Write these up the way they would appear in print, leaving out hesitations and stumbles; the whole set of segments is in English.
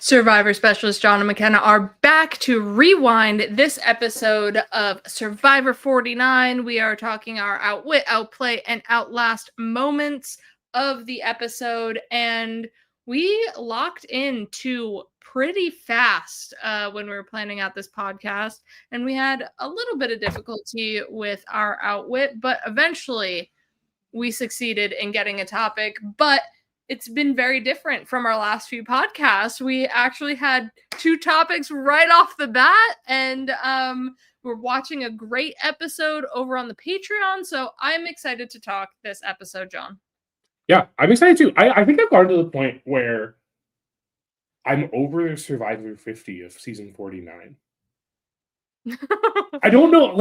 Survivor Specialist John and McKenna are back to rewind this episode of Survivor 49. We are talking our Outwit, Outplay, and Outlast moments of the episode, and we locked into pretty fast when we were planning out this podcast, and we had a little bit of difficulty with our Outwit, but eventually we succeeded in getting a topic, but it's been very different from our last few podcasts. We actually had two topics right off the bat, and we're watching a great episode over on the Patreon, so I'm excited to talk this episode, John. Yeah, I'm excited too. I think I've gotten to the point where I'm over Survivor 50 of season 49. I don't know,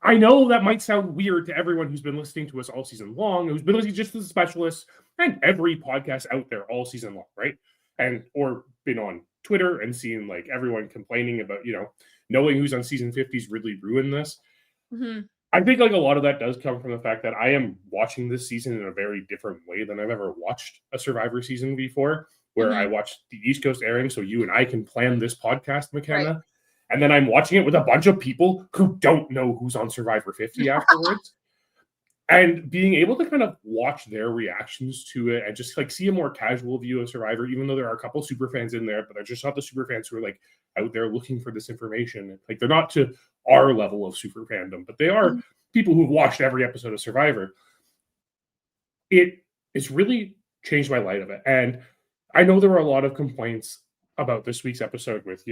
I know that might sound weird to everyone who's been listening to us all season long, who's been listening just to the specialists and every podcast out there all season long, right? Or been on Twitter and seen everyone complaining about, knowing who's on season 50's really ruined this. Mm-hmm. I think a lot of that does come from the fact that I am watching this season in a very different way than I've ever watched a Survivor season before, where I watched the East Coast airing so you and I can plan this podcast, McKenna. Right. And then I'm watching it with a bunch of people who don't know who's on Survivor 50 afterwards. And being able to kind of watch their reactions to it and just see a more casual view of Survivor, even though there are a couple super fans in there, but they're just not the super fans who are out there looking for this information. They're not to our level of super fandom, but they are people who've watched every episode of Survivor. It's really changed my light of it. And I know there were a lot of complaints about this week's episode with,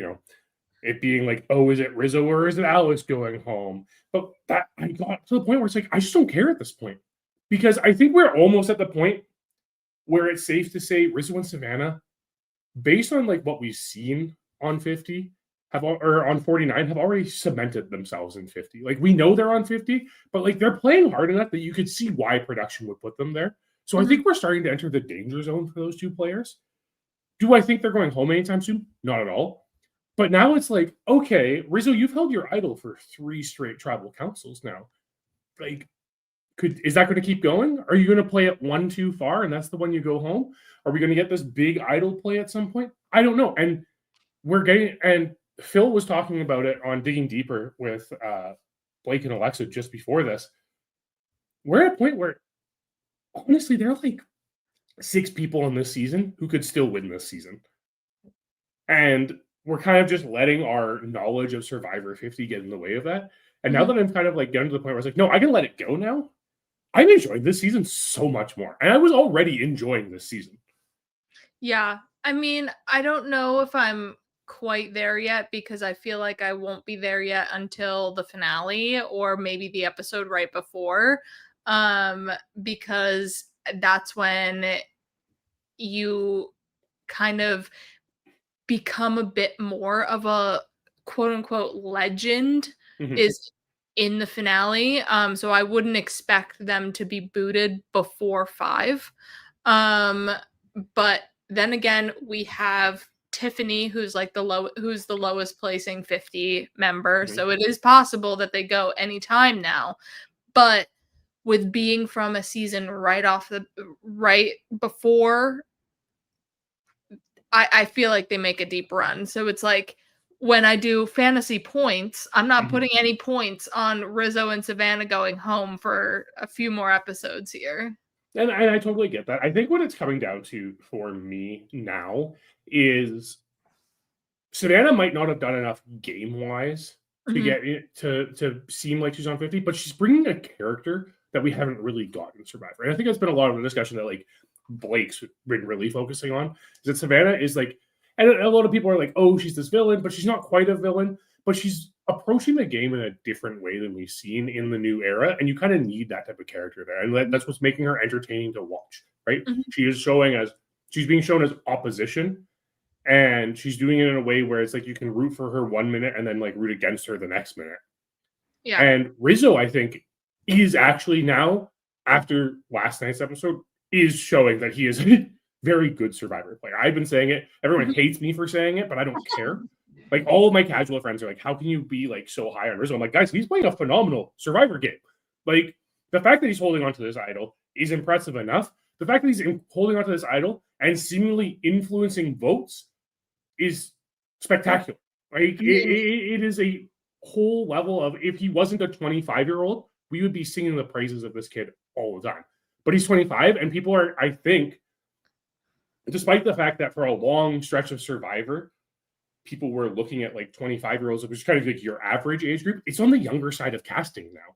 it being oh, is it Rizzo or is it Alex going home? But that I got to the point where it's I just don't care at this point. Because I think we're almost at the point where it's safe to say Rizzo and Savannah, based on what we've seen on 50, or on 49, have already cemented themselves in 50. We know they're on 50, but they're playing hard enough that you could see why production would put them there. So I think we're starting to enter the danger zone for those two players. Do I think they're going home anytime soon? Not at all. But now it's okay, Rizzo, you've held your idol for 3 straight tribal councils now. Is that going to keep going? Are you going to play it one too far and that's the one you go home? Are we going to get this big idol play at some point? I don't know. And Phil was talking about it on Digging Deeper with Blake and Alexa just before this. We're at a point where, honestly, there are 6 people in this season who could still win this season. And we're kind of just letting our knowledge of Survivor 50 get in the way of that. And now that I'm kind of getting to the point where it's no, I can let it go now. I'm enjoying this season so much more. And I was already enjoying this season. Yeah. I mean, I don't know if I'm quite there yet because I feel like I won't be there yet until the finale or maybe the episode right before. Because that's when you kind of become a bit more of a quote unquote legend is in the finale. So I wouldn't expect them to be booted before 5. But then again, we have Tiffany, who's who's the lowest placing 50 member. So it is possible that they go anytime now. But with being from a season right before, I feel like they make a deep run. So it's when I do fantasy points, I'm not putting any points on Rizzo and Savannah going home for a few more episodes here. And I totally get that. I think what it's coming down to for me now is Savannah might not have done enough game-wise to get it to seem like she's on 50, but she's bringing a character that we haven't really gotten in Survivor. And I think that's been a lot of the discussion that Blake's been really focusing on, is that Savannah is and a lot of people are oh, she's this villain, but she's not quite a villain, but she's approaching the game in a different way than we've seen in the new era. And you kind of need that type of character there. And that's what's making her entertaining to watch, right? She's being shown as opposition, and she's doing it in a way where it's you can root for her 1 minute and then root against her the next minute. Yeah. And Rizzo, I think, is actually now, after last night's episode, is showing that he is a very good Survivor player. I've been saying it. Everyone hates me for saying it, but I don't care. All of my casual friends are how can you be so high on Rizzo? I'm guys, he's playing a phenomenal Survivor game. The fact that he's holding on to this idol is impressive enough. The fact that he's holding on to this idol and seemingly influencing votes is spectacular. Right? It is a whole level of, if he wasn't a 25-year-old, we would be singing the praises of this kid all the time. But he's 25, and people are, I think, despite the fact that for a long stretch of Survivor, people were looking at like 25-year-olds, which is kind of like your average age group, it's on the younger side of casting now.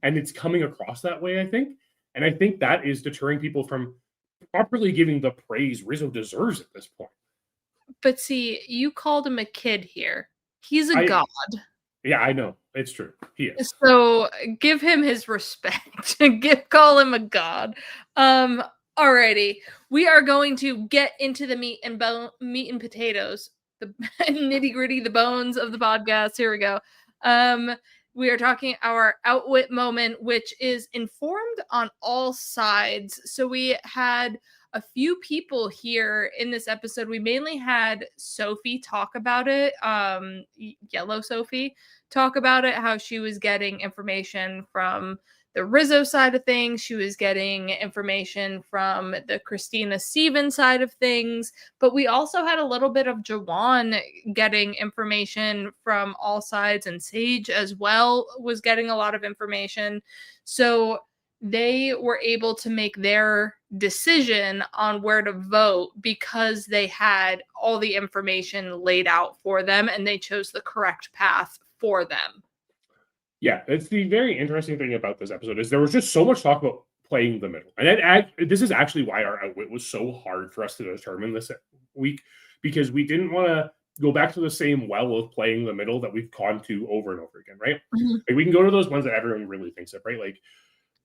And it's coming across that way, I think. And I think that is deterring people from properly giving the praise Rizzo deserves at this point. But see, you called him a kid here. He's a god. Yeah, I know. It's true. He is. So give him his respect. Call him a god. Alrighty. We are going to get into the meat and potatoes. The nitty-gritty, the bones of the podcast. Here we go. We are talking our Outwit moment, which is informed on all sides. So we had a few people here in this episode. We mainly had Sophie talk about it, Yellow Sophie talk about it, how she was getting information from the Rizzo side of things. She was getting information from the Christina Stevens side of things. But we also had a little bit of Jawan getting information from all sides, and Sage as well was getting a lot of information. So they were able to make their decision on where to vote because they had all the information laid out for them and they chose the correct path for them. Yeah, it's the very interesting thing about this episode is there was just so much talk about playing the middle. And this is actually why our Outwit was so hard for us to determine this week, because we didn't want to go back to the same well of playing the middle that we've gone to over and over again, right? Mm-hmm. Like, we can go to those ones that everyone really thinks of, right? Like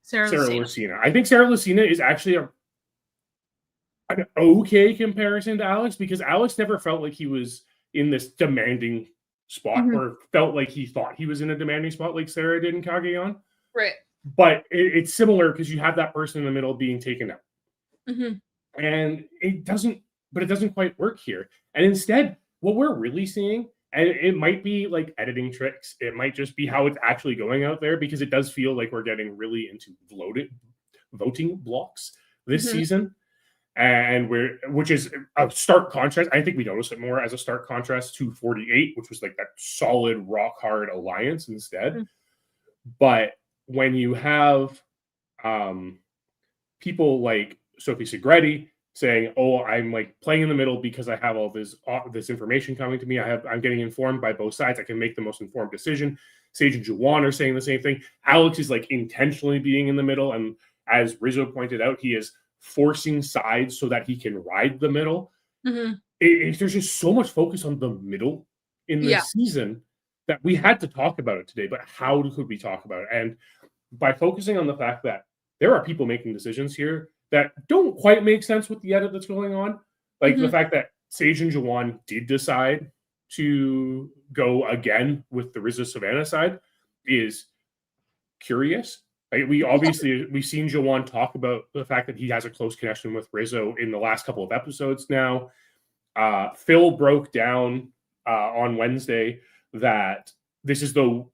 Sarah Lucina. I think Sarah Lucina is actually an okay comparison to Alex, because Alex never felt like he was in this demanding spot, mm-hmm. or felt like he thought he was in a demanding spot like Sarah did in Cagayan. Right. But it's similar because you have that person in the middle being taken out. Mm-hmm. And it doesn't quite work here. And instead, what we're really seeing, and it might be like editing tricks, it might just be how it's actually going out there, because it does feel like we're getting really into voting blocks this mm-hmm. season. And which is a stark contrast. I think we notice it more as a stark contrast to 48, which was like that solid rock hard alliance instead. Mm-hmm. But when you have people like Sophie Segretti saying, "Oh, I'm like playing in the middle because I have all this information coming to me. I'm getting informed by both sides. I can make the most informed decision." Sage and Jawan are saying the same thing. Alex is like intentionally being in the middle, and as Rizzo pointed out, he is forcing sides so that he can ride the middle. Mm-hmm. There's just so much focus on the middle in this season that we had to talk about it today. But how could we talk about it? And by focusing on the fact that there are people making decisions here that don't quite make sense with the edit that's going on, like mm-hmm. the fact that Sage and Jawan did decide to go again with the Rizzo Savannah side is curious. We've seen Jawan talk about the fact that he has a close connection with Rizzo in the last couple of episodes now. Phil broke down on Wednesday that this is them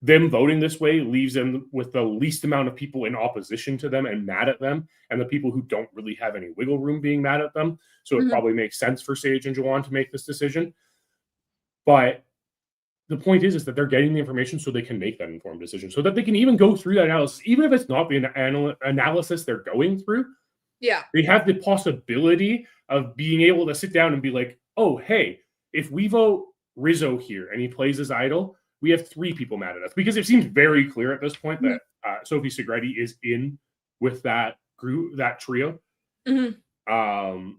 voting this way leaves them with the least amount of people in opposition to them and mad at them, and the people who don't really have any wiggle room being mad at them. So mm-hmm. it probably makes sense for Sage and Jawan to make this decision. But the point is that they're getting the information so they can make that informed decision, so that they can even go through that analysis, even if it's not the analysis they're going through. Yeah. They have the possibility of being able to sit down and be like, "Oh, hey, if we vote Rizzo here and he plays as idol, we have 3 people mad at us," because it seems very clear at this point mm-hmm. that Sophie Segretti is in with that group, that trio. Mm-hmm.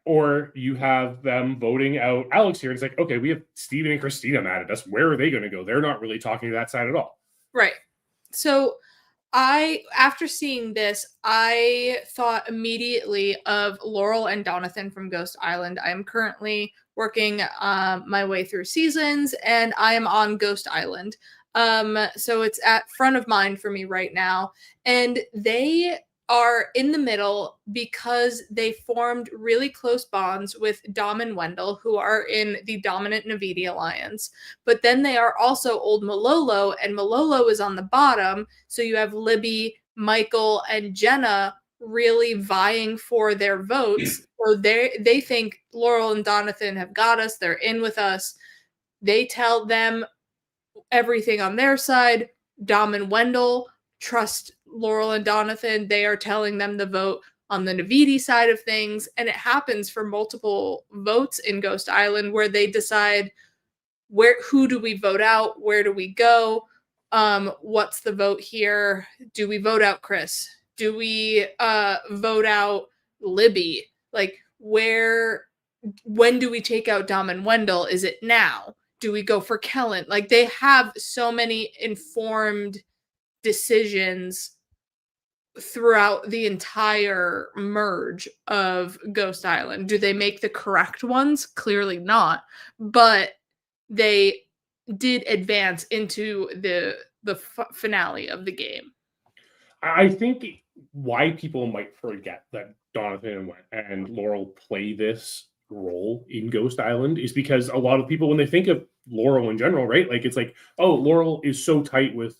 Or you have them voting out Alex here. And it's like, okay, we have Steven and Christina mad at us. Where are they going to go? They're not really talking to that side at all. Right. So after seeing this, I thought immediately of Laurel and Donathan from Ghost Island. I am currently working my way through seasons, and I am on Ghost Island. So it's at front of mind for me right now. And they are in the middle because they formed really close bonds with Dom and Wendell, who are in the dominant Navidi alliance. But then they are also old Malolo, and Malolo is on the bottom. So you have Libby, Michael, and Jenna really vying for their votes. So they think Laurel and Donathan have got us. They're in with us. They tell them everything on their side. Dom and Wendell trust Laurel and Donathan. They are telling them the vote on the Navidi side of things. And it happens for multiple votes in Ghost Island where they decide who do we vote out? Where do we go? What's the vote here? Do we vote out Chris? Do we vote out Libby? Like when do we take out Dom and Wendell? Is it now? Do we go for Kellen? Like they have so many informed decisions throughout the entire merge of Ghost Island. Do they make the correct ones? Clearly not. But they did advance into the finale of the game. I think why people might forget that Donathan and Laurel play this role in Ghost Island is because a lot of people, when they think of Laurel in general, right? Like, it's like, oh, Laurel is so tight with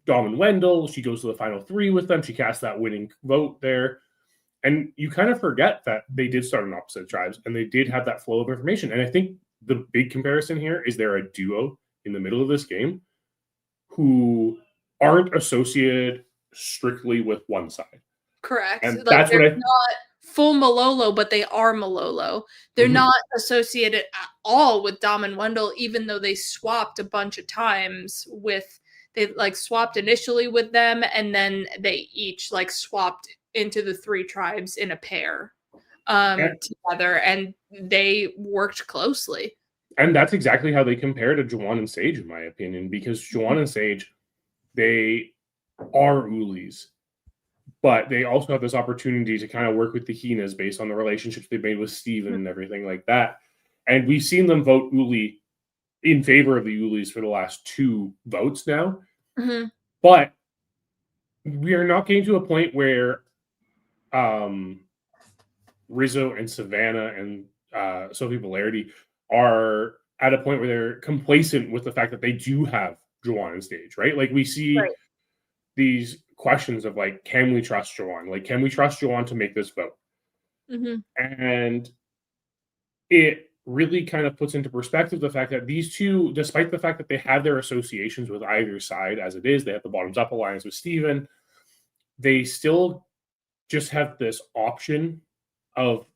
Dom and Wendell. She goes to the final three with them. She casts that winning vote there. And you kind of forget that they did start on opposite tribes and they did have that flow of information. And I think the big comparison here is they're a duo in the middle of this game who aren't associated strictly with one side. Correct. And like that's what they're not full Malolo, but they are Malolo. They're not associated at all with Dom and Wendell, even though they swapped a bunch of times with, they like swapped initially with them, and then they each like swapped into the three tribes in a pair together, and they worked closely. And that's exactly how they compare to Juwan and Sage, in my opinion, because Juwan and Sage, they are Ulis, but they also have this opportunity to kind of work with the Hinas based on the relationships they've made with Steven and everything like that. And we've seen them vote Uli in favor of the Ulis for the last 2 votes now. But we are not getting to a point where Rizzo and Savannah and Sophie Valerdi are at a point where they're complacent with the fact that they do have Juwan on stage, right? Like we see these questions of like, can we trust Juwan? Like, can we trust Juwan to make this vote? And it really kind of puts into perspective the fact that these two, despite the fact that they have their associations with either side as it is, they have the bottoms up alliance with Steven, they still just have this option of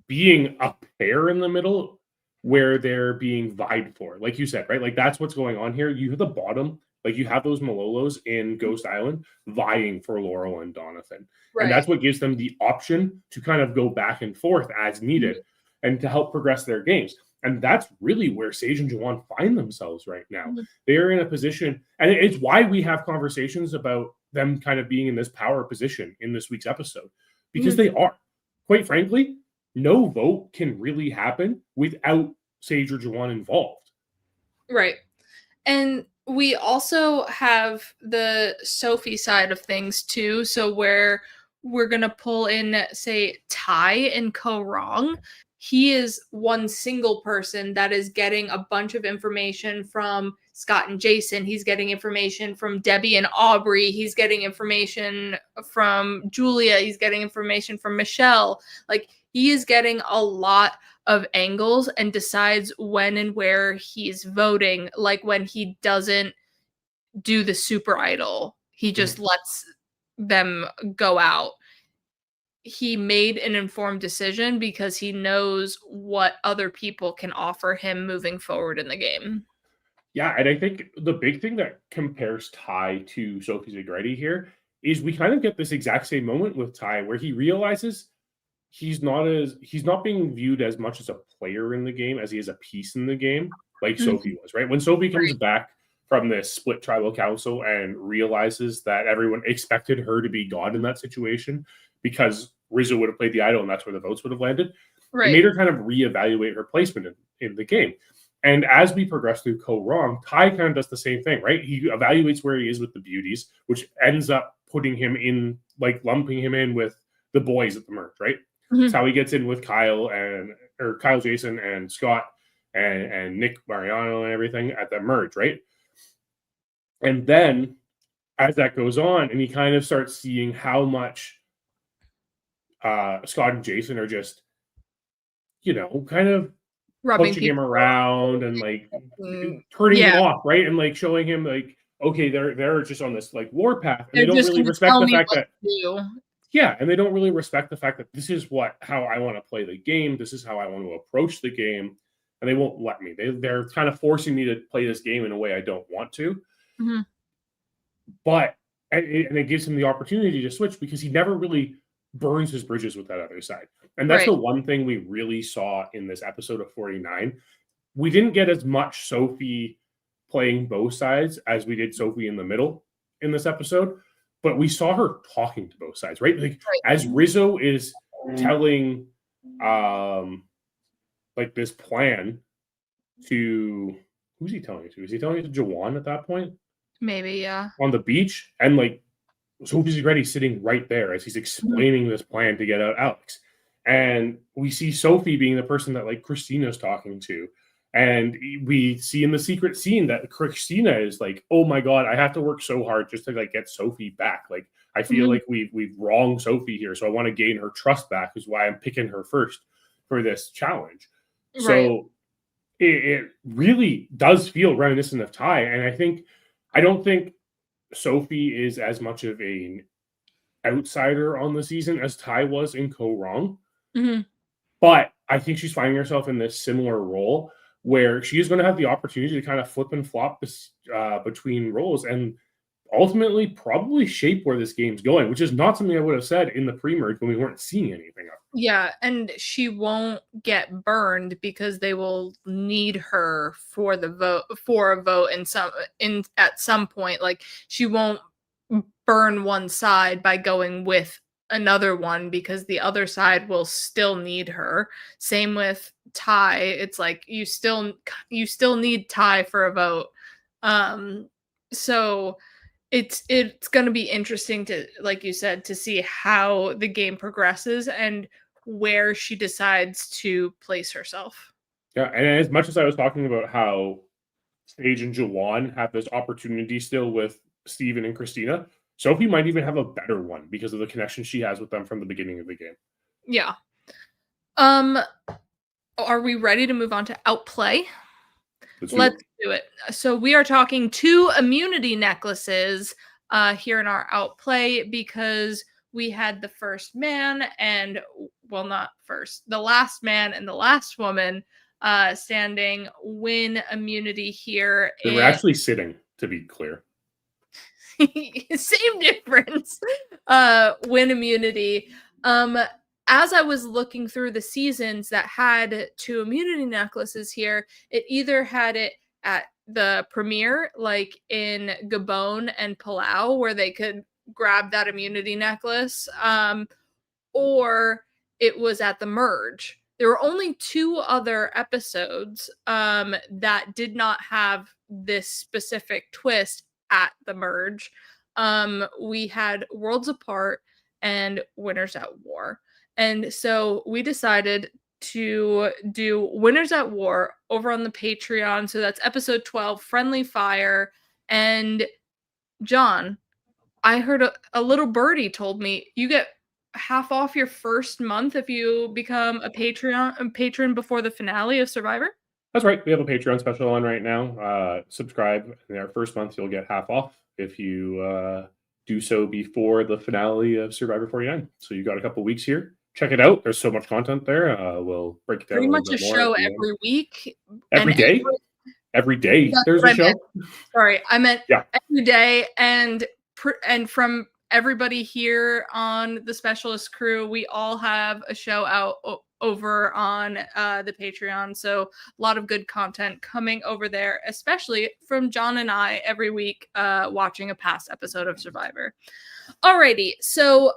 being a pair in the middle where they're being vied for. Like you said, right? Like that's what's going on here. You have the bottom, like you have those Malolos in Ghost Island vying for Laurel and Donathan. And that's what gives them the option to kind of go back and forth as needed and to help progress their games. And that's really where Sage and Juwan find themselves right now. They're in a position, and it's why we have conversations about them kind of being in this power position in this week's episode, because they are. Quite frankly, no vote can really happen without Sage or Juwan involved. Right. And we also have the Sophie side of things too. So where we're going to pull in, say, Ty and Ko Wrong. He is one single person that is getting a bunch of information from Scott and Jason. He's getting information from Debbie and Aubrey. He's getting information from Julia. He's getting information from Michelle. Like, he is getting a lot of angles and decides when and where he's voting. Like when he doesn't do the super idol, he just lets them go out. He made an informed decision because he knows what other people can offer him moving forward in the game. Yeah, and I think the big thing that compares Ty to Sophie Zagretti here is we kind of get this exact same moment with Ty where he realizes he's not being viewed as much as a player in the game as he is a piece in the game, like Sophie was, right? When Sophie comes back from this split tribal council and realizes that everyone expected her to be God in that situation because Rizzo would have played the idol and that's where the votes would have landed. It made her kind of reevaluate her placement in the game. And as we progress through Ko Wrong, Ty kind of does the same thing, right? He evaluates where he is with the beauties, which ends up putting him in, like lumping him in with the boys at the merge, right? That's how he gets in with Kyle, Jason, and Scott, and Nick Mariano and everything at that merge, right? And then as that goes on, and he kind of starts seeing how much Scott and Jason are just, kind of Rubbing pushing him people around and like turning him yeah, off, right? And like showing him like, okay, they're just on this like warpath, and they they're don't just really gonna respect tell the me fact what that to do. yeah, and they don't really respect the fact that this is how I want to play the game. This is how I want to approach the game, and they won't let me. They're kind of forcing me to play this game in a way I don't want to. Mhm. But and it gives him the opportunity to switch because he never really burns his bridges with that other side. And that's Right. the one thing we really saw in this episode of 49. We didn't get as much Sophie playing both sides as we did Sophie in the middle in this episode, but we saw her talking to both sides, right? Like Right. as Rizzo is telling like this plan to who's he telling it to? Is he telling it to Jawan at that point? Maybe, yeah. On the beach, and like Sophie's already sitting right there as he's Mhm. explaining this plan to get out Alex. And we see Sophie being the person that like Christina's talking to. And we see in the secret scene that Christina is like, oh my God, I have to work so hard just to like get Sophie back. Like I feel Mhm. like we've wronged Sophie here. So I want to gain her trust back, is why I'm picking her first for this challenge. Right. So it really does feel reminiscent of Ty. And I don't think Sophie is as much of an outsider on the season as Ty was in Co Wrong. Mhm. But I think she's finding herself in this similar role where she is going to have the opportunity to kind of flip and flop this, between roles and ultimately probably shape where this game's going, which is not something I would have said in the pre-merge when we weren't seeing anything of. Yeah, and she won't get burned because they will need her for the vote for a vote in at some point. Like she won't burn one side by going with another one because the other side will still need her. Same with Ty. It's like you still need Ty for a vote. Um so it's going to be interesting to, like you said, to see how the game progresses and where she decides to place herself. Yeah, and as much as I was talking about how Sage and Jawan have this opportunity still with Steven and Christina, Sophie might even have a better one because of the connection she has with them from the beginning of the game. Yeah. Are we ready to move on to Outplay? Let's do it. So we are talking 2 immunity necklaces here in our Outplay because we had the first man and, well, not first, the last man and the last woman standing win immunity here. They were actually sitting, to be clear. Same difference. Win immunity. As I was looking through the seasons that had 2 immunity necklaces here, it either had it at the premiere, like in Gabon and Palau, where they could grab that immunity necklace, or it was at the merge. There were only 2 other episodes that did not have this specific twist at the merge. We had Worlds Apart and Winners at War. And so we decided to do Winners at War over on the Patreon. So that's episode 12, Friendly Fire. And John, I heard a little birdie told me you get half off your first month if you become a patron before the finale of Survivor. That's right. We have a Patreon special on right now. Subscribe in our first month, you'll get half off if you do so before the finale of Survivor 49. So you got a couple weeks here. Check it out. There's so much content there. We'll break it down Pretty a much little a bit more show every week. every day. Every day there's a show. Sorry, I meant Yeah. every day, and from everybody here on the Specialist crew, we all have a show out over on the Patreon. So a lot of good content coming over there, especially from John and I every week watching a past episode of Survivor. Alrighty, so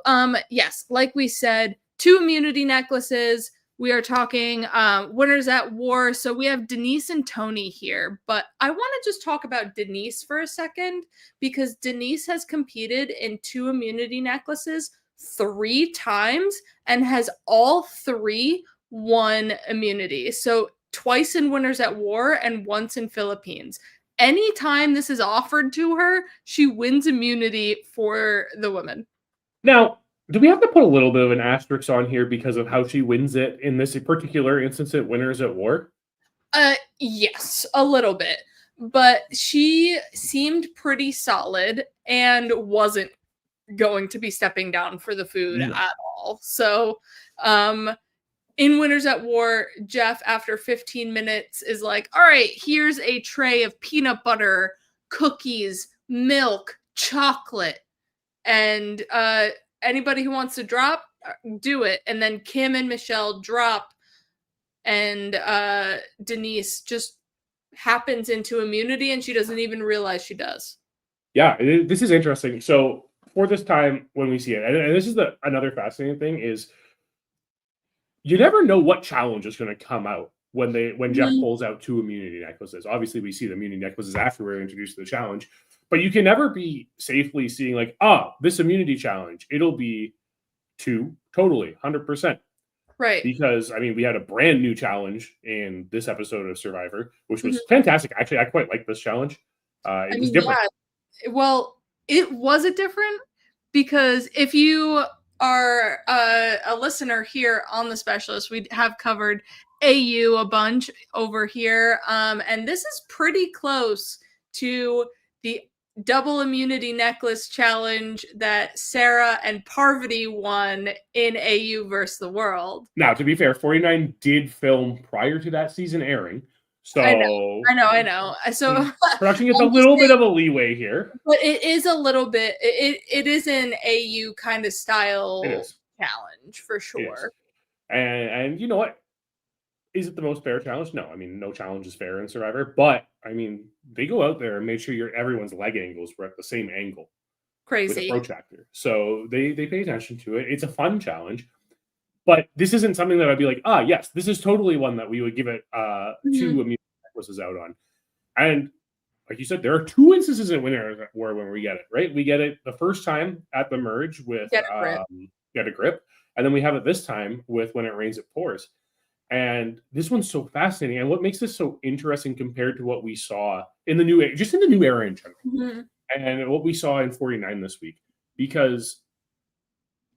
yes, like we said, 2 immunity necklaces. We are talking Winners at War. So we have Denise and Tony here, but I want to just talk about Denise for a second because Denise has competed in 2 immunity necklaces 3 times and has all 3 won immunity. So twice in Winners at War and once in Philippines. Anytime this is offered to her, she wins immunity for the women. Now, Do we have to put a little bit of an asterisk on here because of how she wins it in this particular instance at Winners at War? Yes, a little bit. But she seemed pretty solid and wasn't going to be stepping down for the food No. at all. So, in Winners at War, Jeff, after 15 minutes, is like, all right, here's a tray of peanut butter, cookies, milk, chocolate. And anybody who wants to drop, do it. And then Kim and Michelle drop, and Denise just happens into immunity, and she doesn't even realize she does. Yeah, this is interesting. So for this time when we see it, and this is another fascinating thing is you never know what challenge is going to come out when Jeff pulls out 2 immunity necklaces. Obviously, we see the immunity necklaces after we're introduced to the challenge, but you can never be safely seeing like, this immunity challenge, it'll be 2 totally 100%. Right. Because I mean, we had a brand new challenge in this episode of Survivor, which was fantastic. Actually, I quite like this challenge. It was different. Yeah. Well, it was different because if you are a listener here on the Specialist, we have covered AU a bunch over here, and this is pretty close to the double immunity necklace challenge that Sarah and Parvati won in AU versus the World. Now, to be fair, 49 did film prior to that season airing. So I know. So production gets a little bit of a leeway here. But it is a little bit, it is an AU kind of style challenge for sure. And you know what? Is it the most fair challenge? No. I mean, no challenge is fair in Survivor, but I mean, they go out there and make sure everyone's leg angles were at the same angle. Crazy. With a protractor. So they pay attention to it. It's a fun challenge. But this isn't something that I'd be like, yes, this is totally one that we would give it 2 immunity necklaces out on. And like you said, there are 2 instances in Winners at War when we get it, right? We get it the first time at the merge with Get a Grip. And then we have it this time with When It Rains, It Pours. And this one's so fascinating. And what makes this so interesting compared to what we saw in the new era in general, and what we saw in 49 this week, because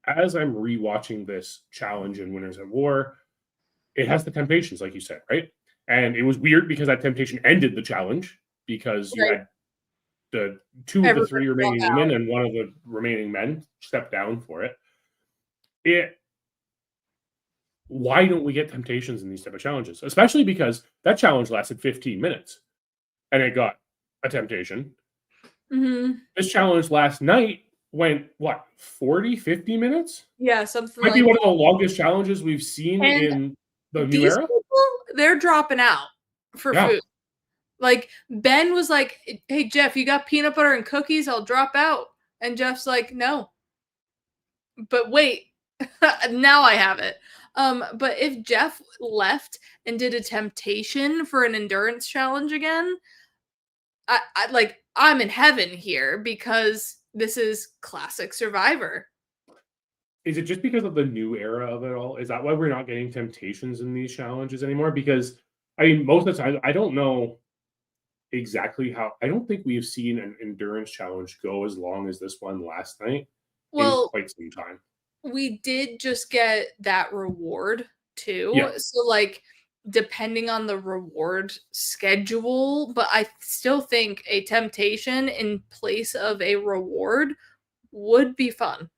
as I'm rewatching this challenge in Winners at War, it has the temptations, like you said, right? And it was weird because that temptation ended the challenge because you had the 2 of the 3 remaining women and 1 of the remaining men step down for it. Why don't we get temptations in these type of challenges? Especially because that challenge lasted 15 minutes and it got a temptation. This challenge last night went, 40, 50 minutes? Yeah, something Might be one of the longest challenges we've seen in the new era. People, they're dropping out for food. Like, Ben was like, hey, Jeff, you got peanut butter and cookies? I'll drop out. And Jeff's like, no. But wait, now I have it. But if Jeff left and did a temptation for an endurance challenge again, I'm in heaven here because this is classic Survivor. Is it just because of the new era of it all? Is that why we're not getting temptations in these challenges anymore? Because I mean, most of the time, I don't know exactly how. I don't think we have seen an endurance challenge go as long as this one last night in quite some time. We did just get that reward too. Yeah. So like depending on the reward schedule, but I still think a temptation in place of a reward would be fun.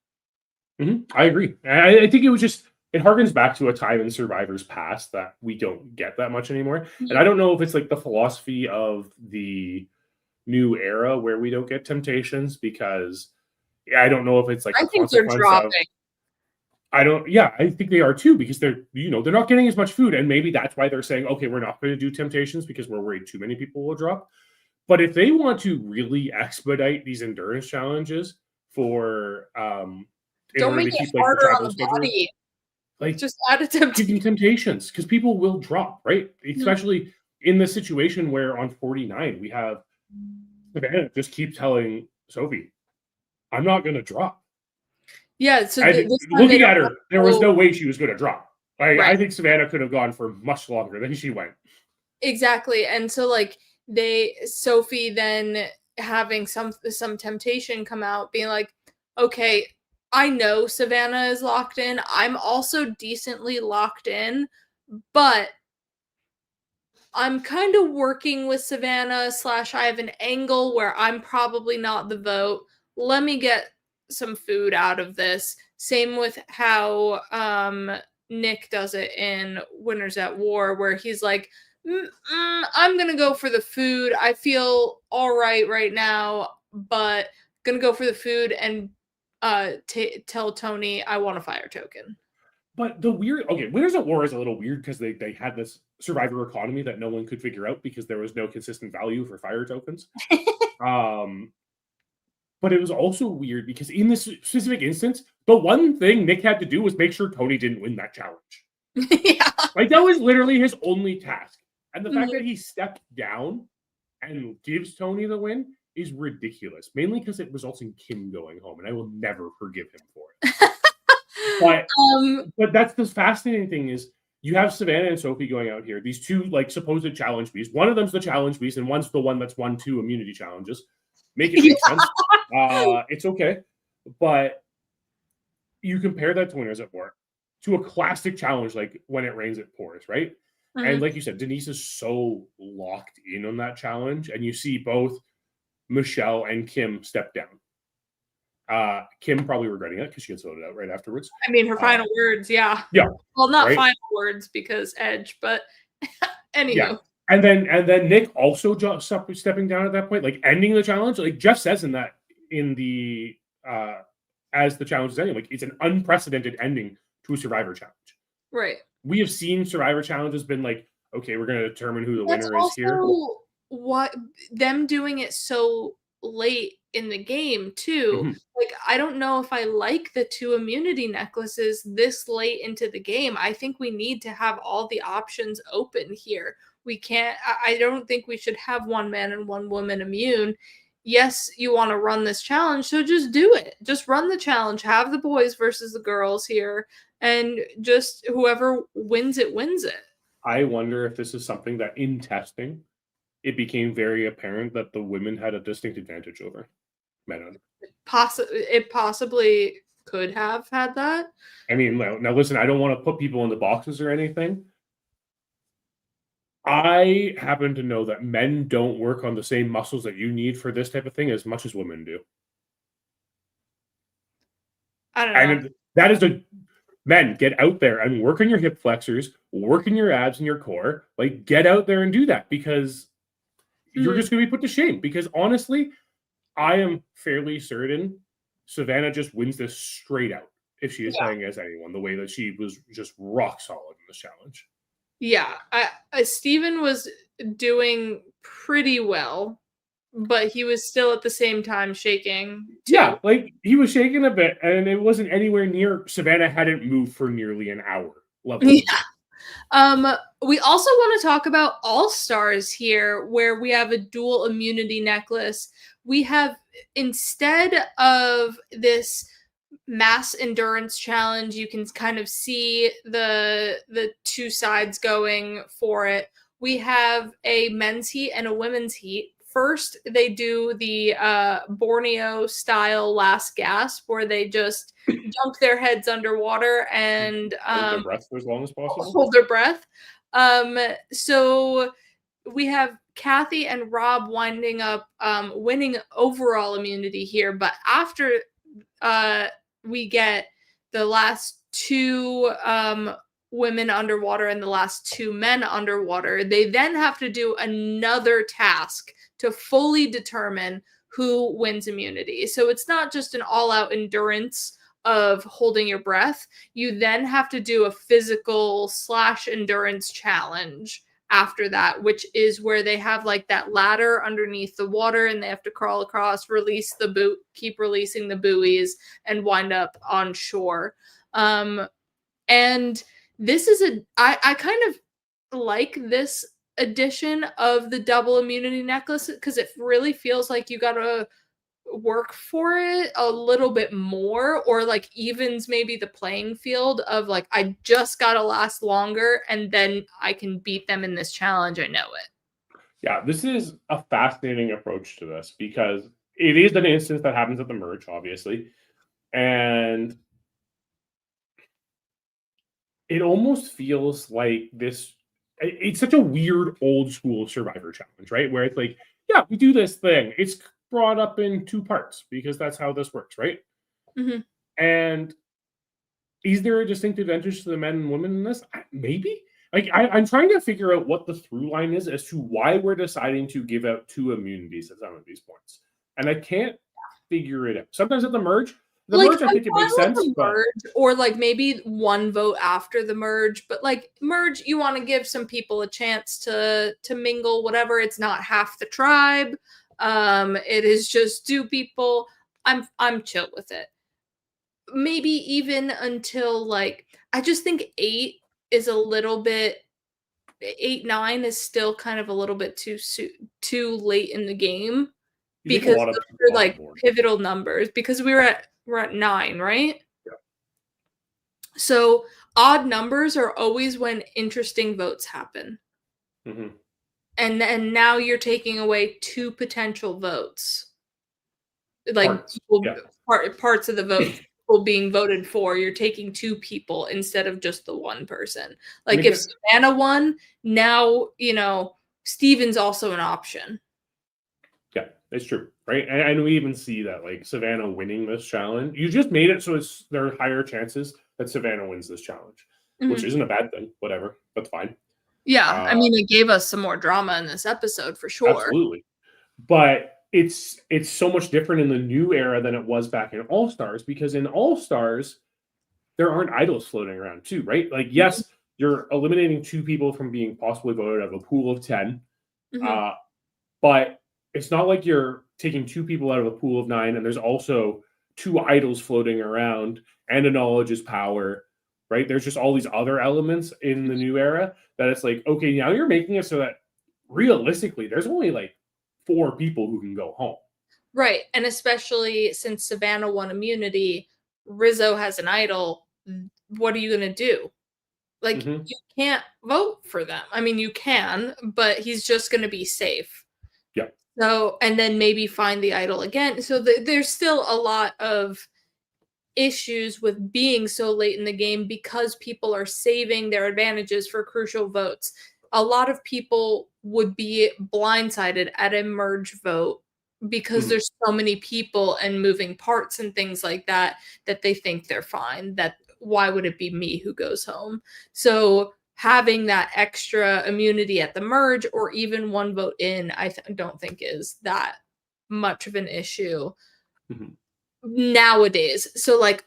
I agree. I think it harkens back to a time in Survivor's past that we don't get that much anymore. And I don't know if it's like the philosophy of the new era where we don't get temptations, because I don't know if it's like I think they're dropping. I think they are too, because they're not getting as much food, and maybe that's why they're saying, okay, we're not going to do temptations because we're worried too many people will drop. But if they want to really expedite these endurance challenges for don't make it harder on the body. Like, just add a temptations, because people will drop, right? Especially in the situation where on 49 we have Savannah just keep telling Sophie, I'm not going to drop. Yeah, so looking at her, there was no way she was going to drop. I think Savannah could have gone for much longer than she went. Exactly, and so like Sophie then having some temptation come out, being like, okay, I know Savannah is locked in. I'm also decently locked in, but I'm kind of working with Savannah / I have an angle where I'm probably not the vote. Let me get some food out of this. Same with how Nick does it in Winners at War, where he's like, I'm gonna go for the food. I feel all right now, but gonna go for the food and tell Tony I want a fire token. But the weird, okay, Winners at War is a little weird because they had this survivor economy that no one could figure out because there was no consistent value for fire tokens. But it was also weird because in this specific instance, the one thing Nick had to do was make sure Tony didn't win that challenge. Yeah. Like, that was literally his only task. And the fact that he stepped down and gives Tony the win is ridiculous, mainly because it results in Kim going home, and I will never forgive him for it. But that's the fascinating thing is you have Savannah and Sophie going out here, these two like supposed challenge beasts. One of them's the challenge beast, and one's the one that's won 2 immunity challenges. Make it make sense. It's okay. But you compare that to Winners at War, to a classic challenge like When It Rains It Pours, right? And like you said, Denise is so locked in on that challenge, and you see both Michelle and Kim step down. Kim probably regretting it because she gets voted out right afterwards. I mean, her final words, yeah. Yeah. Well, not final words because Edge, but anywho. Yeah. And then Nick also stepping down at that point, like ending the challenge. Like Jeff says in the as the challenge is ending, like it's an unprecedented ending to a Survivor challenge. Right. We have seen Survivor challenges been like, okay, we're going to determine who the winner is here. What them doing it so late in the game too. Like, I don't know if I like the 2 immunity necklaces this late into the game. I think we need to have all the options open here. We can't, I don't think we should have 1 man and 1 woman immune. Yes, you want to run this challenge, so just do it. Just run the challenge. Have the boys versus the girls here, and just whoever wins it wins it. I wonder if this is something that in testing, it became very apparent that the women had a distinct advantage over men. It possibly could have had that. I mean, now listen, I don't want to put people in the boxes or anything. I happen to know that men don't work on the same muscles that you need for this type of thing as much as women do. I don't know. And that is men, get out there and work on your hip flexors, work on your abs and your core. Like, get out there and do that because you're just going to be put to shame. Because honestly, I am fairly certain Savannah just wins this straight out if she is playing as anyone, the way that she was just rock solid in this challenge. Yeah, Steven was doing pretty well, but he was still at the same time shaking too. Yeah, like he was shaking a bit, and it wasn't anywhere near. Savannah hadn't moved for nearly an hour. Level. Yeah. We also want to talk about All Stars here, where we have a dual immunity necklace. We have, instead of this mass endurance challenge, you can kind of see the 2 sides going for it. We have a men's heat and a women's heat. First, they do the Borneo style last gasp, where they just dunk their heads underwater and hold their breath for as long as possible. Hold their breath. So we have Kathy and Rob winding up winning overall immunity here, but after we get the last 2 women underwater and the last 2 men underwater, they then have to do another task to fully determine who wins immunity. So it's not just an all-out endurance of holding your breath. You then have to do a physical / endurance challenge after that, which is where they have like that ladder underneath the water and they have to crawl across, release the boot, keep releasing the buoys, and wind up on shore. And this is I kind of like this edition of the double immunity necklace because it really feels like you gotta work for it a little bit more, or like evens maybe the playing field of like, I just gotta last longer and then I can beat them in this challenge. I know it. Yeah, this is a fascinating approach to this because it is an instance that happens at the merge, obviously. And it almost feels like this. It's such a weird old school Survivor challenge, right? Where it's like, yeah, we do this thing. It's brought up in 2 parts because that's how this works, right? Mhm. And is there a distinctive advantage to the men and women in this? Maybe. Like I'm trying to figure out what the through line is as to why we're deciding to give out 2 immunities at some of these points, and I can't figure it out. Sometimes at the Like, merge, I I'm think it fine makes with sense, the but merge or, like, maybe 1 vote after the merge, but, like, merge, you wanna give some people a chance to mingle, whatever, it's not half the tribe, it is just 2 people. I'm chill with it. Maybe even until, like, I just think 8 is a little bit 8, 9 is still kind of a little bit too late in the game you take a because lot of those people are, off the like, board. pivotal numbers because we're at 9, right? Yeah. So, odd numbers are always when interesting votes happen. Mhm. And then now you're taking away 2 potential votes. Like, Parts. people Yeah. parts of the vote people being voted for, you're taking 2 people instead of just the 1 person. Like, if McKen Savannah won, now, Steven's also an option. Yeah, it's true, right? And we even see that, like, Savannah winning this challenge, you just made it so there are higher chances that Savannah wins this challenge, which Mhm. isn't a bad thing. Whatever, that's fine. Yeah, Uh, I mean, it gave us some more drama in this episode for sure. Absolutely. But it's so much different in the new era than it was back in All Stars because in All Stars there aren't idols floating around too, right? Like, Mhm, yes, you're eliminating 2 people from being possibly voted out of a pool of 10, mhm. uh, but it's not like you're taking 2 people out of a pool of 9 and there's also 2 idols floating around and a knowledge is power, right? There's just all these other elements in the new era that it's like, okay, now you're making it so that realistically there's only like 4 people who can go home. Right, and especially since Savannah won immunity, Rizzo has an idol, what are you gonna do? Like, Mhm. you can't vote for them. I mean, you can, but he's just gonna be safe. Yeah. So and then maybe find the idol again. So there's still a lot of issues with being so late in the game because people are saving their advantages for crucial votes. A lot of people would be blindsided at a merge vote because Mhm. there's so many people and moving parts and things like that that they think they're fine. That why would it be me who goes home? So having that extra immunity at the merge or even 1 vote in, don't think is that much of an issue Mhm. nowadays. So like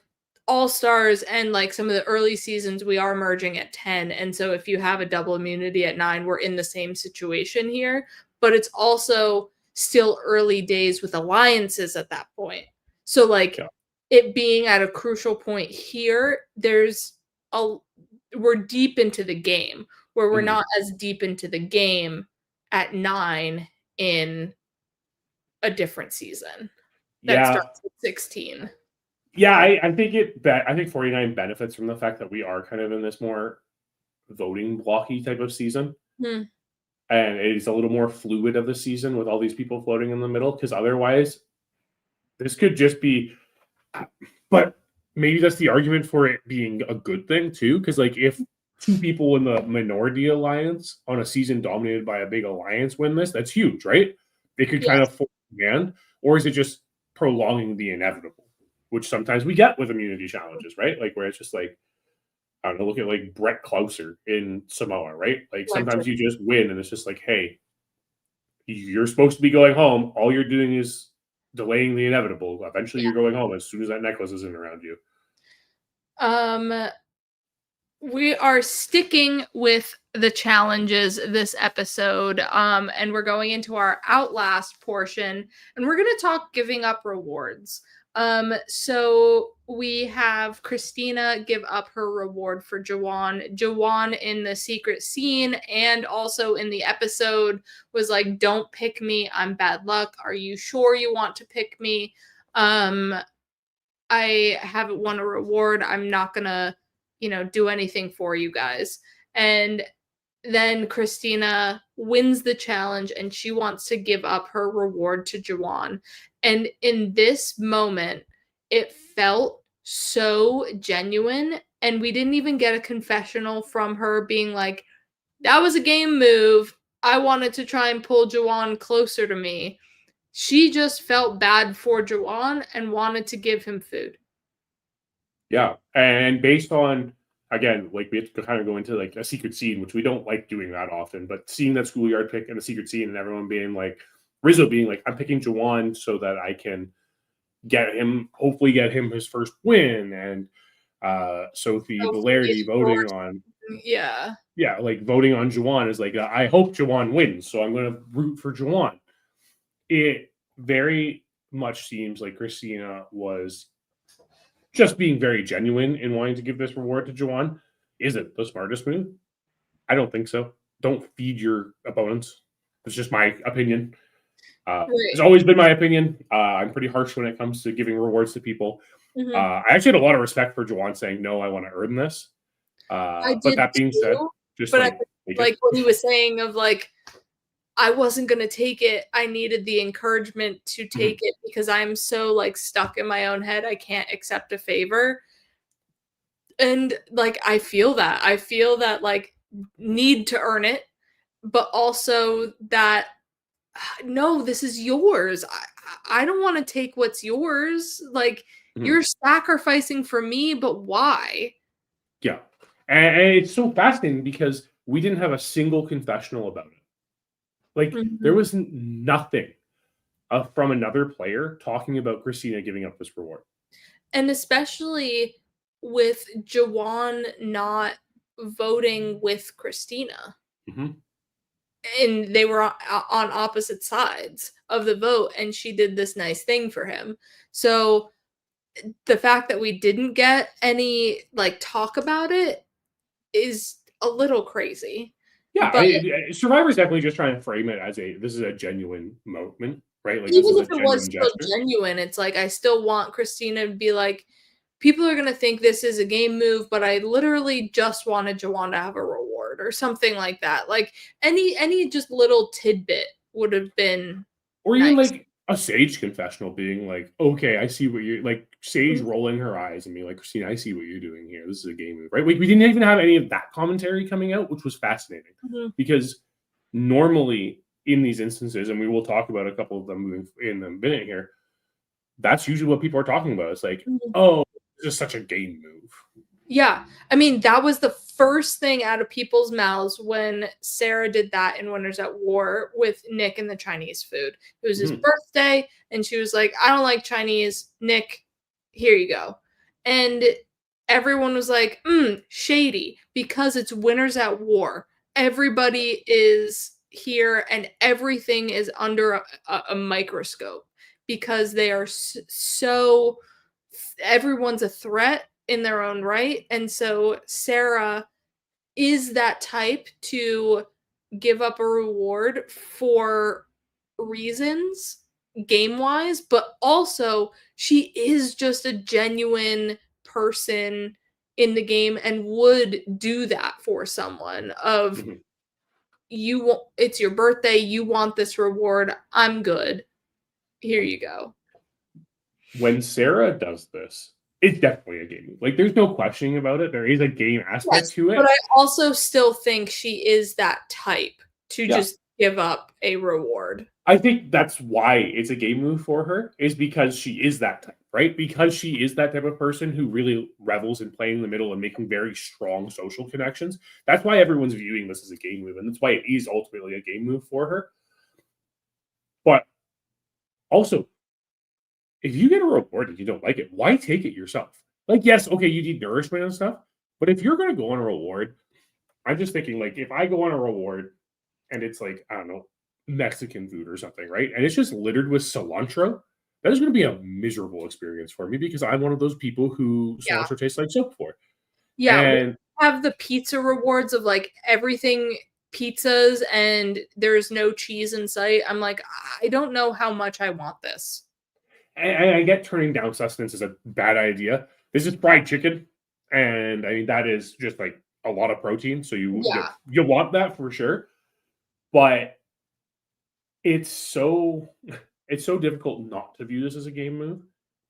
All Stars and like some of the early seasons, we are merging at 10. And so if you have a double immunity at 9, we're in the same situation here. But it's also still early days with alliances at that point. So like Yeah. it being at a crucial point here, a we're deep into the game where we're Mhm. not as deep into the game at 9 in a different season that Yeah. starts at 16. Yeah, I think 49 benefits from the fact that we are kind of in this more voting blocky type of season. Hmm. And it's a little more fluid of the season with all these people floating in the middle. Because otherwise, this could just be but maybe that's the argument for it being a good thing too. Because like if 2 people in the minority alliance on a season dominated by a big alliance win this, that's huge, right? They could kind Yes. of force hand, or is it just prolonging the inevitable, which sometimes we get with immunity challenges, right? Like where it's just like I don't know, look at like Brett Klauser in Samoa, right? Like sometimes Legend. you just win and it's just like, hey, you're supposed to be going home. All you're doing is delaying the inevitable. Eventually you're going home as soon as that necklace isn't around you. Um, we are sticking with the challenges this episode, and we're going into our Outlast portion, and we're going to talk giving up rewards. So we have Christina give up her reward for Jawan. Jawan in the secret scene and also in the episode was like, "Don't pick me. I'm bad luck. Are you sure you want to pick me?" Um, I haven't won a reward. I'm not gonna, do anything for you guys. And then Christina wins the challenge and she wants to give up her reward to Jawan. And in this moment, it felt so genuine, and we didn't even get a confessional from her being like, that was a game move. I wanted to try and pull Jawan closer to me. She just felt bad for Jawan and wanted to give him food. Yeah, and based on, again, like we have to kind of go into like a secret scene, which we don't like doing that often, but seeing that schoolyard pick and a secret scene and everyone being like, Rizzo being like, I'm picking Jawan so that I can hopefully get him his first win, and Sophie Valerdi voting on, Yeah. yeah, like voting on Jawan is like, I hope Jawan wins, so I'm going to root for Jawan. It very much seems like Christina was just being very genuine in wanting to give this reward to Jawan. Is it the smartest move? I don't think so. Don't feed your opponents. It's just my opinion. It's always been my opinion. I'm pretty harsh when it comes to giving rewards to people. I actually had a lot of respect for Jawan saying, no, I want to earn this. But that being said, just like what he was saying of like, I wasn't going to take it. I needed the encouragement to take it because I'm so like stuck in my own head. I can't accept a favor. And like, I feel that like need to earn it, but also that no, this is yours. I don't want to take what's yours. Like, you're sacrificing for me, but why? Yeah. And it's so fascinating because we didn't have a single confessional about it. Like, there was nothing from another player talking about Christina giving up this reward. And especially with Jawan not voting with Christina. And they were on opposite sides of the vote, and she did this nice thing for him. So the fact that we didn't get any like talk about it is a little crazy. Yeah, but Survivor's definitely just trying to frame it as this is a genuine moment, right? Like, even this is if a it was genuine still gesture. genuine, it's like I still want Christina to be like, people are gonna think this is a game move, but I literally just wanted Jawan to have a reward or something like that. Like any just little tidbit would have been Or even nice. like a Sage confessional being like, okay, I see what you're like, Sage rolling her eyes and being like, Christina, I see what you're doing here. This is a game move, right? We didn't even have any of that commentary coming out, which was fascinating because normally in these instances, and we will talk about a couple of them moving in a minute here, that's usually what people are talking about. It's like, oh, this is such a game move. Yeah. I mean, that was the first thing out of people's mouths when Sarah did that in Winners at War with Nick and the Chinese food. It was his birthday, and she was like, I don't like Chinese. Nick, here you go. And everyone was like, shady, because it's Winners at War. Everybody is here, and everything is under a microscope because they are so everyone's a threat in their own right. And so Sarah is that type to give up a reward for reasons game wise, but also she is just a genuine person in the game and would do that for someone of you want, it's your birthday, you want this reward, I'm good, here you go. When Sarah does this, it's definitely a game. Like, there's no questioning about it. There is a game aspect to it. But I also still think she is that type to just give up a reward. I think that's why it's a game move for her, is because she is that type, right? Because she is that type of person who really revels in playing in the middle and making very strong social connections. That's why everyone's viewing this as a game move, and that's why it is ultimately a game move for her. But also, if you get a reward and you don't like it, why take it yourself? Like, yes, okay, you need nourishment and stuff, but if you're going to go on a reward, I'm just thinking, like, if I go on a reward and it's like, I don't know, Mexican food or something, right? And it's just littered with cilantro, that is going to be a miserable experience for me because I'm one of those people who cilantro tastes like soap for. Yeah, And we have the pizza rewards of like everything pizzas and there's no cheese in sight. I'm like, I don't know how much I want this. I get turning down sustenance is a bad idea. This is fried chicken, and I mean that is just like a lot of protein, so you want that for sure. But it's so difficult not to view this as a game move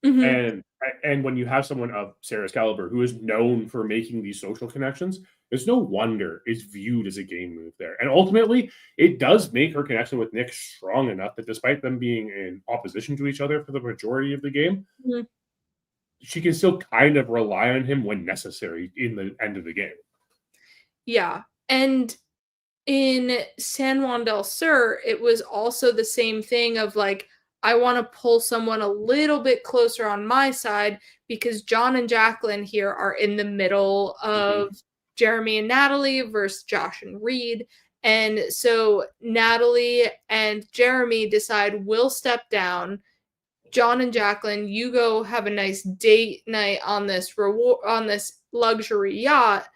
Mhm. And when you have someone of Sarah's caliber who is known for making these social connections, it's no wonder it's viewed as a game move there. And ultimately, it does make her connection with Nick strong enough that despite them being in opposition to each other for the majority of the game, Mhm. she can still kind of rely on him when necessary in the end of the game. Yeah. And in San Juan del Sur, it was also the same thing of like, I want to pull someone a little bit closer on my side because John and Jacqueline here are in the middle Mhm. of Jeremy and Natalie versus Josh and Reed. And so Natalie and Jeremy decide we'll step down. John and Jacqueline, you go have a nice date night on this luxury yacht.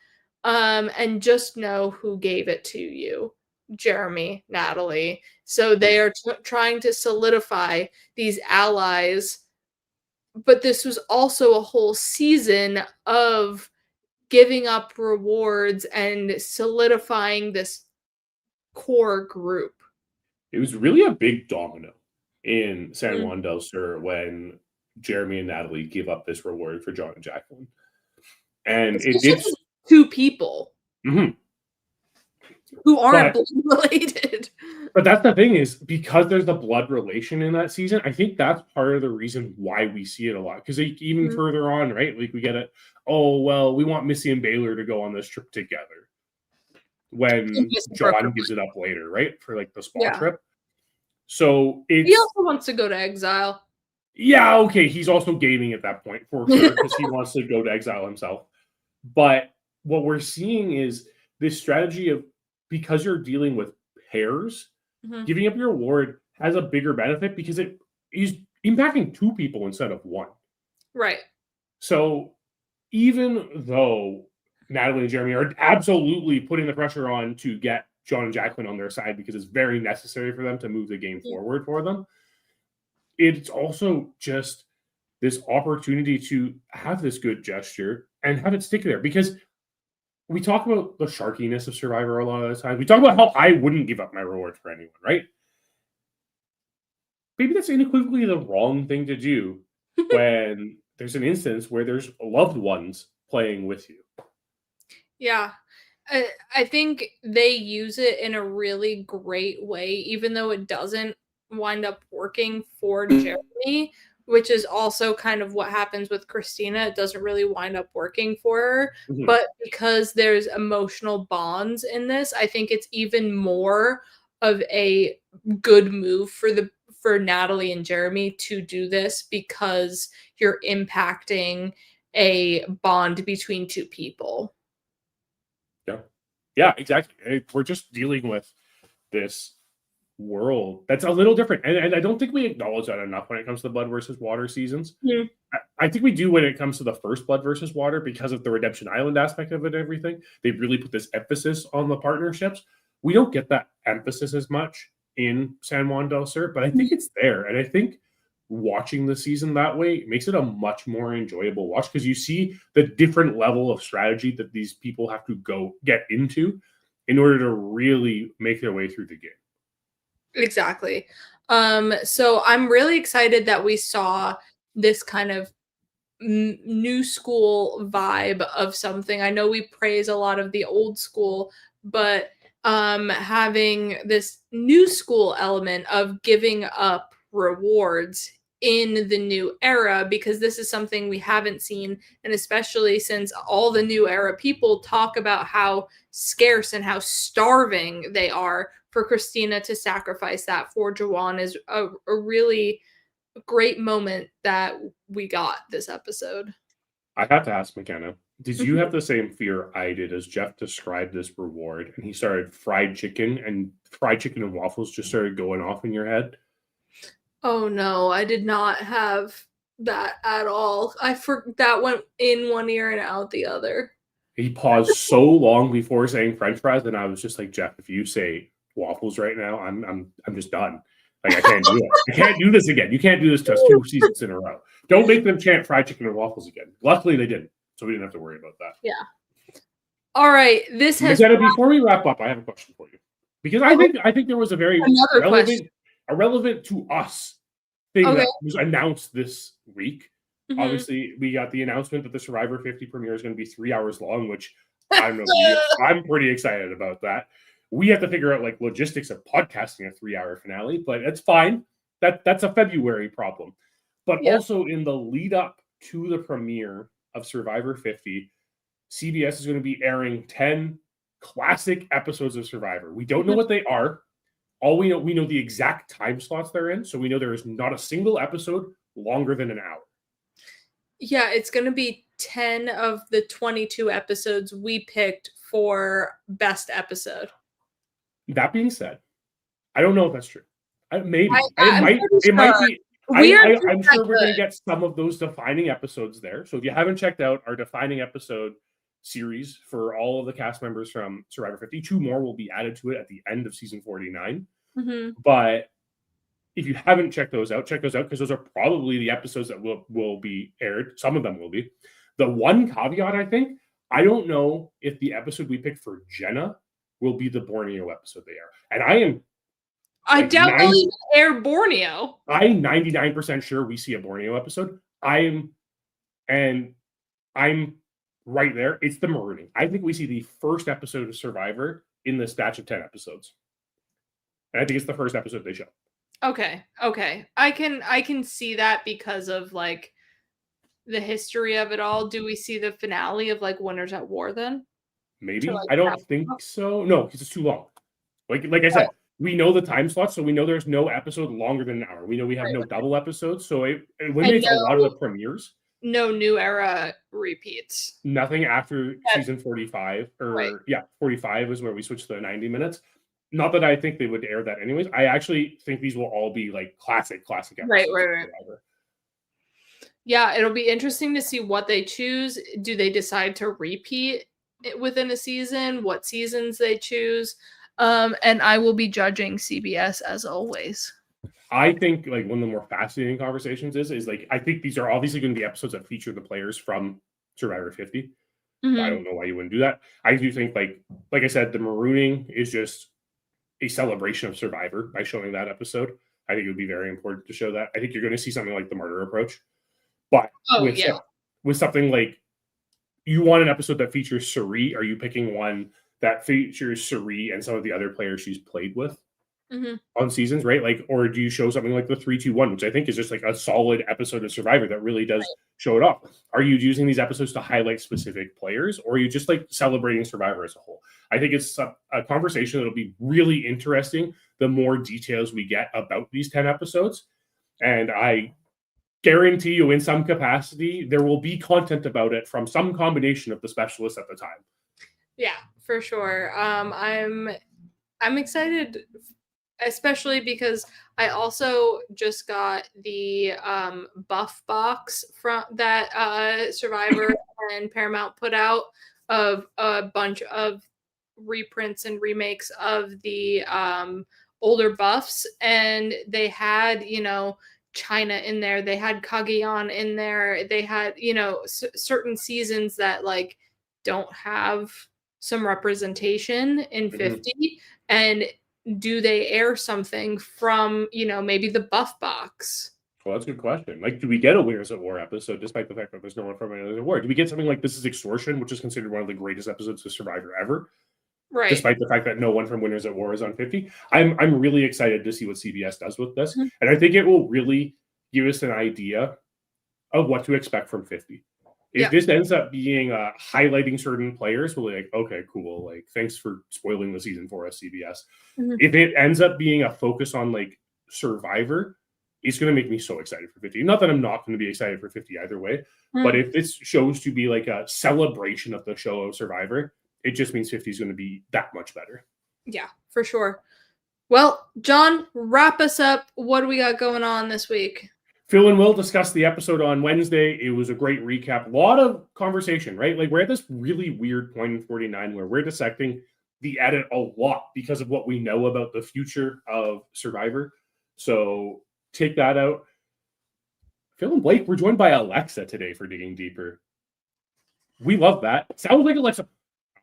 And just know who gave it to you. Jeremy, Natalie. So they are trying to solidify these allies. But this was also a whole season of giving up rewards and solidifying this core group. It was really a big domino in San Mm. Juan del Sur when Jeremy and Natalie gave up this reward for John and Jacqueline. And it Especially did. 'cause two people Mhm. who aren't But blood related. But that's the thing is because there's the blood relation in that season, I think that's part of the reason why we see it a lot. Because like, even Mhm. further on, right? Like we get it. Oh well, we want Missy and Baylor to go on this trip together. When Yes, John appropriately. gives it up later, right, for like the spa Yeah. trip. So He it's also wants to go to exile. yeah, okay. He's also gaming at that point for sure because he wants to go to exile himself. But what we're seeing is this strategy of because you're dealing with pairs, Mhm. giving up your award has a bigger benefit because it is impacting two people instead of one. Right. So even though Natalie and Jeremy are absolutely putting the pressure on to get John and Jacqueline on their side because it's very necessary for them to move the game Yeah. forward for them, it's also just this opportunity to have this good gesture and have it stick there because we talk about the sharkiness of Survivor a lot of the time. We talk about how I wouldn't give up my reward for anyone, right? Maybe that's unequivocally the wrong thing to do when there's an instance where there's loved ones playing with you. Yeah. I think they use it in a really great way, even though it doesn't wind up working for Jeremy, which is also kind of what happens with Christina. It doesn't really wind up working for her. Mhm. But because there's emotional bonds in this, I think it's even more of a good move for Natalie and Jeremy to do this because you're impacting a bond between two people. Yeah. Yeah, exactly. We're just dealing with this world that's a little different. And I don't think we acknowledge that enough when it comes to the blood versus water seasons. Mhm. I think we do when it comes to the first blood versus water because of the Redemption Island aspect of it and everything. They really put this emphasis on the partnerships. We don't get that emphasis as much in San Juan del Sur, but I think it's there. And I think watching the season that way makes it a much more enjoyable watch because you see the different level of strategy that these people have to go get into in order to really make their way through the game. Exactly. So I'm really excited that we saw this kind of new school vibe of something. I know we praise a lot of the old school, but having this new school element of giving up rewards in the new era because this is something we haven't seen, and especially since all the new era people talk about how scarce and how starving they are, for Christina to sacrifice that for Jawan is a really great moment that we got this episode. I have to ask McKenna, did you Mhm. have the same fear I did as Jeff described this reward and he started fried chicken and waffles just started going off in your head? Oh no, I did not have that at all. That went in one ear and out the other. He paused so long before saying French fries, and I was just like, Jeff, if you say waffles right now, I'm just done. Like I can't do it. I can't do this again. You can't do this to us two seasons in a row. Don't make them chant fried chicken and waffles again. Luckily they didn't, so we didn't have to worry about that. Yeah. All right. This has McKenna, before we wrap up, I have a question for you. Because okay, I think there was a very another question. relevant to us thing Okay. that was announced this week Obviously, we got the announcement that the Survivor 50 premiere is going to be 3 hours long, which I don't know. I'm pretty excited about that. We have to figure out like logistics of podcasting a 3-hour finale, but it's fine. That's a February problem. But also in the lead up to the premiere of Survivor 50, CBS is going to be airing 10 classic episodes of Survivor. We don't know what they are. All we know the exact time slots they're in, so we know there is not a single episode longer than an hour. Yeah, it's going to be 10 of the 22 episodes we picked for best episode. That being said, I don't know if that's true. Maybe it might be. I'm sure we're going to get some of those defining episodes there. So if you haven't checked out our defining episode series for all of the cast members from Survivor 50, 2 more will be added to it at the end of season 49. But if you haven't checked those out because those are probably the episodes that will be aired. Some of them will be. The one caveat, I don't know if the episode we picked for Jenna will be the Borneo episode they air. And I doubt they'll even air Borneo. I'm 99% sure we see a Borneo episode. I'm right there. It's the marooning. I think we see the first episode of Survivor in this batch of 10 episodes. And I think it's the first episode they show. Okay. I can see that because of like the history of it all. Do we see the finale of like Winners at War then? Maybe. I don't think so. No, because it's too long. Like I said, we know the time slots, so we know there's no episode longer than an hour. We know we have no double episodes, so it eliminates a lot of the premieres. No new era repeats. Nothing after season 45, 45 is where we switch to 90 minutes. Not that I think they would air that anyways. I actually think these will all be like classic episodes. Right. Yeah, it'll be interesting to see what they choose. Do they decide to repeat it within a season? What seasons they choose? And I will be judging CBS as always. I think like one of the more fascinating conversations is like, I think these are obviously going to be episodes that feature the players from Survivor 50. I don't know why you wouldn't do that. I do think like I said, the marooning is just a celebration of Survivor by showing that episode. I think it would be very important to show that. I think you're going to see something like the martyr approach. But with something like, you want an episode that features Suri, are you picking one that features Suri and some of the other players she's played with on seasons, right? Like, or do you show something like the 3-2-1, which I think is just like a solid episode of Survivor that really does show it off? Are you using these episodes to highlight specific players, or are you just like celebrating Survivor as a whole? I think it's a conversation that'll be really interesting the more details we get about these 10 episodes. And I guarantee you, in some capacity, there will be content about it from some combination of the specialists at the time. Yeah, for sure. I'm excited, especially because I also just got the buff box from that Survivor and Paramount put out of a bunch of reprints and remakes of the older buffs, and they had China in there, they had Kagayan in there, they had certain seasons that like don't have some representation in 50, and do they air something from maybe the buff box? Well, that's a good question. Like, do we get a Winners at War episode despite the fact that there's no one from Winners at War? Do we get something like This Is Extortion, which is considered one of the greatest episodes of Survivor ever, right, despite the fact that no one from Winners at War is on 50? I'm really excited to see what CBS does with this, and I think it will really give us an idea of what to expect from 50. If this ends up being highlighting certain players, we'll be like, okay, cool. Like, thanks for spoiling the season for us, CBS. If it ends up being a focus on like Survivor, it's going to make me so excited for 50. Not that I'm not going to be excited for 50 either way, but if this shows to be like a celebration of the show of Survivor, it just means 50 is going to be that much better. Yeah, for sure. Well, John, wrap us up. What do we got going on this week? Phil and Will discussed the episode on Wednesday. It was a great recap. A lot of conversation, right? Like, we're at this really weird point in 49 where we're dissecting the edit a lot because of what we know about the future of Survivor. So take that out. Phil and Blake, we're joined by Alexa today for Digging Deeper. We love that. Sounds like Alexa.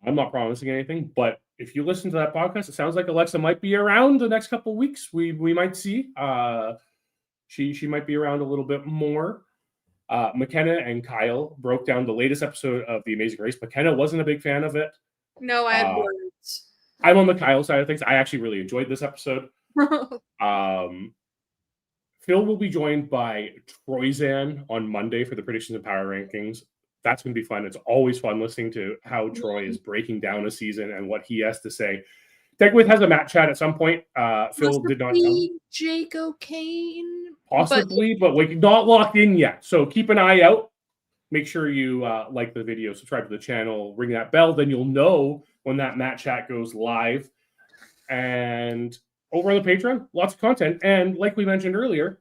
I'm not promising anything, but if you listen to that podcast, it sounds like Alexa might be around the next couple of weeks. We might see. She might be around a little bit more. McKenna and Kyle broke down the latest episode of The Amazing Race. McKenna wasn't a big fan of it. No, I had words. I'm on the Kyle side of things. I actually really enjoyed this episode. Phil will be joined by Troyzan on Monday for the predictions and power rankings. That's going to be fun. It's always fun listening to how Troy is breaking down a season and what he has to say. Degwith has a Matt chat at some point. Phil did not tell. Jake O'Kane? Possibly, but like not locked in yet. So keep an eye out. Make sure you like the video, subscribe to the channel, ring that bell. Then you'll know when that Matt chat goes live. And over on the Patreon, lots of content. And like we mentioned earlier,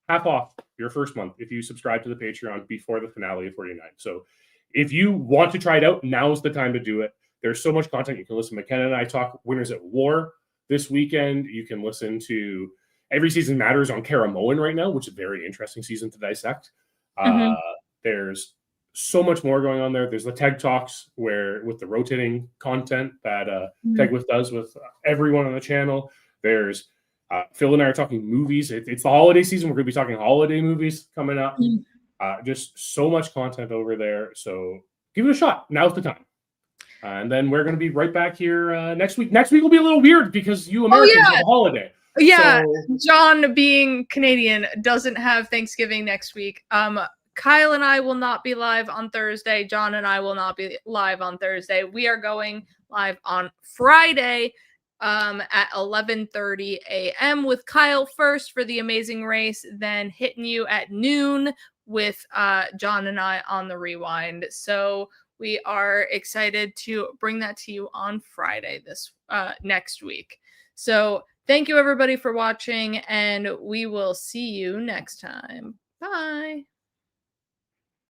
half off your first month if you subscribe to the Patreon before the finale of 49. So if you want to try it out, now's the time to do it. There's so much content. You can listen to McKenna and I talk Winners at War this weekend. You can listen to Every Season Matters on Karamoan right now, which is a very interesting season to dissect. There's so much more going on there. There's the Teg Talks where with the rotating content that Tegwith does with everyone on the channel. There's Phil and I are talking movies. It's the holiday season. We're going to be talking holiday movies coming up. Just so much content over there. So give it a shot. Now's the time. And then we're going to be right back here next week. Next week will be a little weird because you Americans have a holiday. Yeah, so, John being Canadian doesn't have Thanksgiving next week. Kyle and I will not be live on Thursday. John and I will not be live on Thursday. We are going live on Friday at 11:30 a.m. with Kyle first for The Amazing Race, then hitting you at noon with John and I on the Rewind. So we are excited to bring that to you on Friday this next week. So thank you everybody for watching, and we will see you next time. Bye.